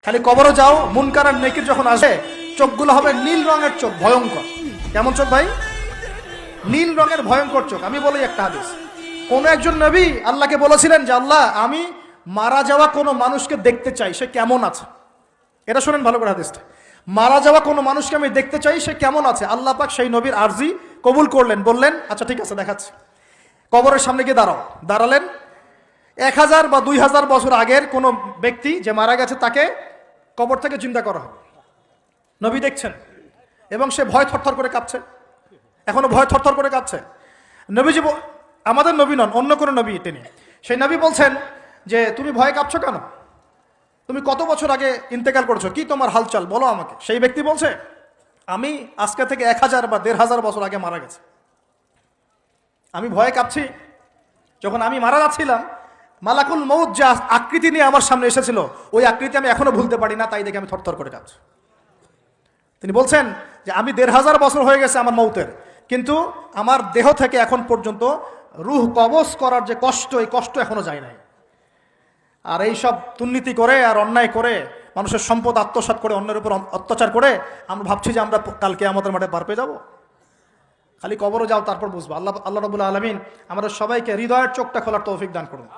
খালি কবরে যাও, মুনকার আর নেকির যখন আসে চোখগুলো হবে নীল রঙের চোখ, ভয়ঙ্কর। কেমন চোখ ভাই? নীল রঙের ভয়ঙ্কর চোখ। আমি বলি একটা হাদিস, কোন একজন নবী আল্লাহকে বলেছিলেন যে আল্লাহ, আমি মারা যাওয়া কোনো মানুষকে দেখতে চাই, সে কেমন আছে। এটা শোনেন ভালো করে হাদিসটা। মারা যাওয়া কোনো মানুষকে আমি দেখতে চাই, সে কেমন আছে। আল্লাহ পাক সেই নবীর আরজি কবুল করলেন, বললেন আচ্ছা ঠিক আছে দেখাচ্ছি। কবরের সামনে গিয়ে দাঁড়ালেন। 1000 বা 2000 বছর আগের কোনো ব্যক্তি যে মারা গেছে তাকে কবর থেকে চিন্তা করা হবে। নবী দেখছেন এবং সে ভয় থরথর করে কাঁপছে, এখনো ভয় থরথর করে কাঁপছে। নবীজি, আমাদের নবী নন, অন্য কোনো নবী তিনি, সেই নবী বলছেন যে তুমি ভয় কাঁপছো কেন? তুমি কত বছর আগে ইন্তেকাল করেছো, কি তোমার হালচাল বলো আমাকে। সেই ব্যক্তি বলছে আমি আজকে থেকে 1000 বা 1500 বছর আগে মারা গেছে। আমি ভয়ে কাঁপছি। যখন আমি মারা যাচ্ছিলাম, মালাকুল মউত যে আকৃতি নিয়ে আমার সামনে এসেছিল, ওই আকৃতি আমি এখনো ভুলতে পারি না, তাই দেখে আমি থরথর করে কাঁপছি। তিনি বলছেন যে আমি 1500 বছর হয়ে গেছে আমার মউতের, কিন্তু আমার দেহ থেকে এখন পর্যন্ত রূহ কবজ করার যে কষ্ট, এই কষ্ট এখনো যায় নাই। আর এই সব দুর্নীতি করে আর অন্যায় করে মানুষের সম্পদ আত্মসাৎ করে অন্যের উপর অত্যাচার করে আমরা ভাবছি যে আমরা কালকে আমাদের মাঠে পার পেয়ে যাবো। খালি কবরে যাও, তারপর বুঝবো। আল্লাহ রাব্বুল আলামিন আমাদের সবাইকে হৃদয়ের চোখটা খোলার তৌফিক দান করুন।